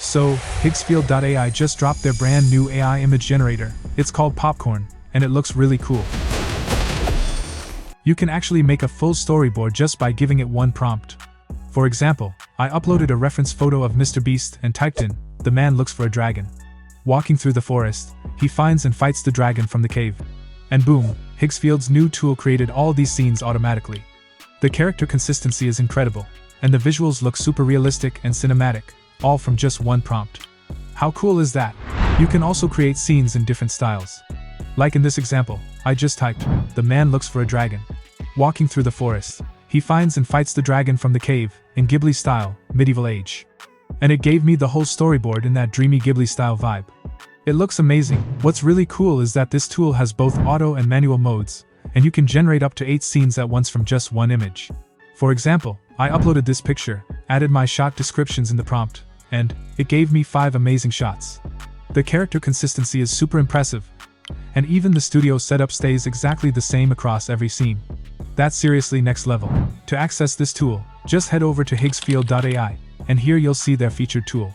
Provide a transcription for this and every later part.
So, Higsfield.ai just dropped their brand new AI image generator. It's called Popcorn, and it looks really cool. You can actually make a full storyboard just by giving it one prompt. For example, I uploaded a reference photo of MrBeast and typed in, "The man looks for a dragon." Walking through the forest, he finds and fights the dragon from the cave. And boom, Higgsfield's new tool created all these scenes automatically. The character consistency is incredible, and the visuals look super realistic and cinematic, all from just one prompt. How cool is that? You can also create scenes in different styles. Like in this example, I just typed, "The man looks for a dragon." Walking through the forest, he finds and fights the dragon from the cave, in Ghibli-style, medieval age. And it gave me the whole storyboard in that dreamy Ghibli-style vibe. It looks amazing. What's really cool is that this tool has both auto and manual modes, and you can generate up to 8 scenes at once from just one image. For example, I uploaded this picture, added my shot descriptions in the prompt, and it gave me 5 amazing shots. The character consistency is super impressive, and even the studio setup stays exactly the same across every scene. That's seriously next level. To access this tool, just head over to Higsfield.ai, and here you'll see their featured tool.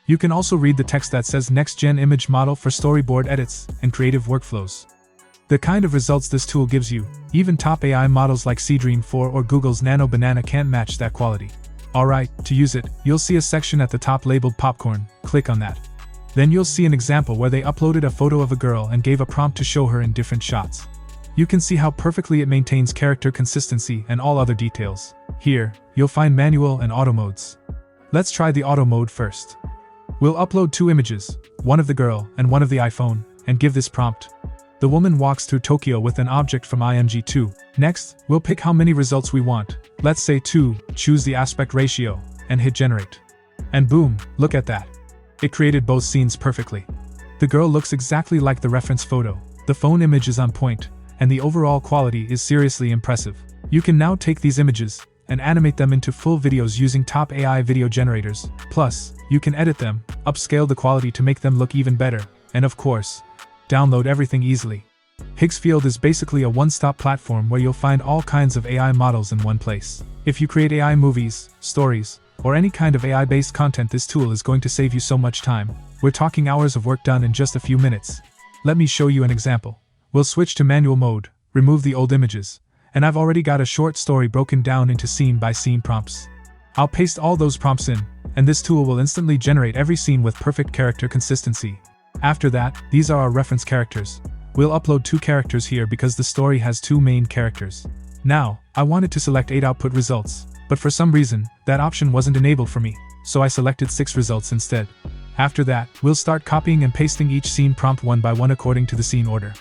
You can also read the text that says Next-Gen Image Model for Storyboard Edits and Creative Workflows. The kind of results this tool gives you, even top AI models like Seedream 4 or Google's Nano Banana can't match that quality. Alright, to use it, you'll see a section at the top labeled Popcorn. Click on that. Then you'll see an example where they uploaded a photo of a girl and gave a prompt to show her in different shots. You can see how perfectly it maintains character consistency and all other details. Here, you'll find manual and auto modes. Let's try the auto mode first. We'll upload 2 images, one of the girl and one of the iPhone, and give this prompt. The woman walks through Tokyo with an object from IMG2. Next, we'll pick how many results we want. Let's say 2, choose the aspect ratio, and hit generate. And boom, look at that. It created both scenes perfectly. The girl looks exactly like the reference photo, the phone image is on point, and the overall quality is seriously impressive. You can now take these images and animate them into full videos using top AI video generators. Plus, you can edit them, upscale the quality to make them look even better, and of course, download everything easily. Higgsfield is basically a one-stop platform where you'll find all kinds of AI models in one place. If you create AI movies, stories, or any kind of AI-based content, this tool is going to save you so much time. We're talking hours of work done in just a few minutes. Let me show you an example. We'll switch to manual mode, remove the old images, and I've already got a short story broken down into scene-by-scene prompts. I'll paste all those prompts in, and this tool will instantly generate every scene with perfect character consistency. After that, these are our reference characters. We'll upload 2 characters here because the story has 2 main characters. Now, I wanted to select 8 output results, but for some reason, that option wasn't enabled for me, so I selected 6 results instead. After that, we'll start copying and pasting each scene prompt one by one according to the scene order.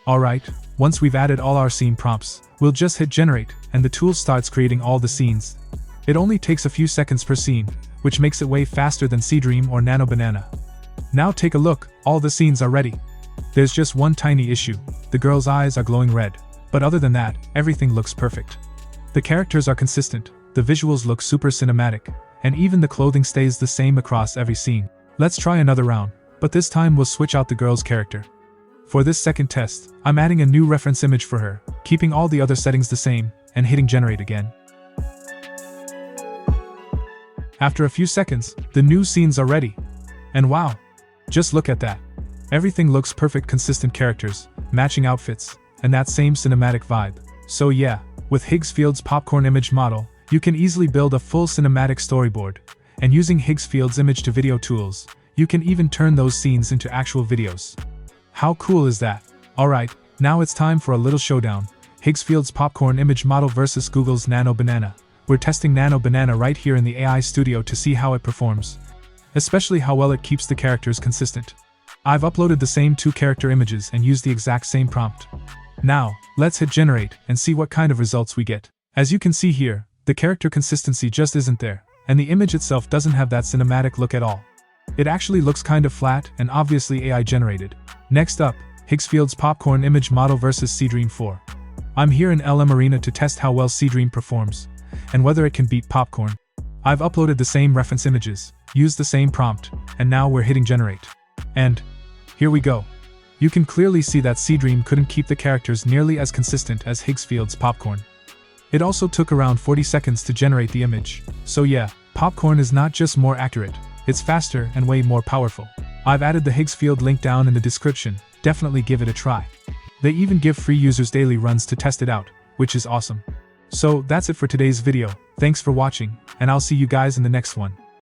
Alright, once we've added all our scene prompts, we'll just hit generate, and the tool starts creating all the scenes. It only takes a few seconds per scene, which makes it way faster than Seedream or Nano Banana. Now take a look, all the scenes are ready. There's just one tiny issue, the girl's eyes are glowing red, but other than that, everything looks perfect. The characters are consistent, the visuals look super cinematic, and even the clothing stays the same across every scene. Let's try another round, but this time we'll switch out the girl's character. For this second test, I'm adding a new reference image for her, keeping all the other settings the same, and hitting generate again. After a few seconds, the new scenes are ready. And wow! Just look at that. Everything looks perfect, consistent characters, matching outfits, and that same cinematic vibe. So yeah, with Higgsfield's Popcorn image model, you can easily build a full cinematic storyboard, and using Higgsfield's image-to-video tools, you can even turn those scenes into actual videos. How cool is that? Alright, now it's time for a little showdown. Higsfield's popcorn image model versus Google's Nano Banana. We're testing Nano Banana right here in the AI studio to see how it performs, especially how well it keeps the characters consistent. I've uploaded the same 2 character images and used the exact same prompt. Now, let's hit generate and see what kind of results we get. As you can see here, the character consistency just isn't there, and the image itself doesn't have that cinematic look at all. It actually looks kind of flat and obviously AI generated. Next up, Higgsfield's popcorn image model versus seedream 4. I'm here in LM Arena to test how well seedream performs, and whether it can beat popcorn. I've uploaded the same reference images, used the same prompt, and now we're hitting generate. And here we go. You can clearly see that seedream couldn't keep the characters nearly as consistent as Higgsfield's popcorn. It also took around 40 seconds to generate the image, so yeah, popcorn is not just more accurate, it's faster and way more powerful. I've added the Higgsfield link down in the description, definitely give it a try. They even give free users daily runs to test it out, which is awesome. So that's it for today's video, thanks for watching, and I'll see you guys in the next one.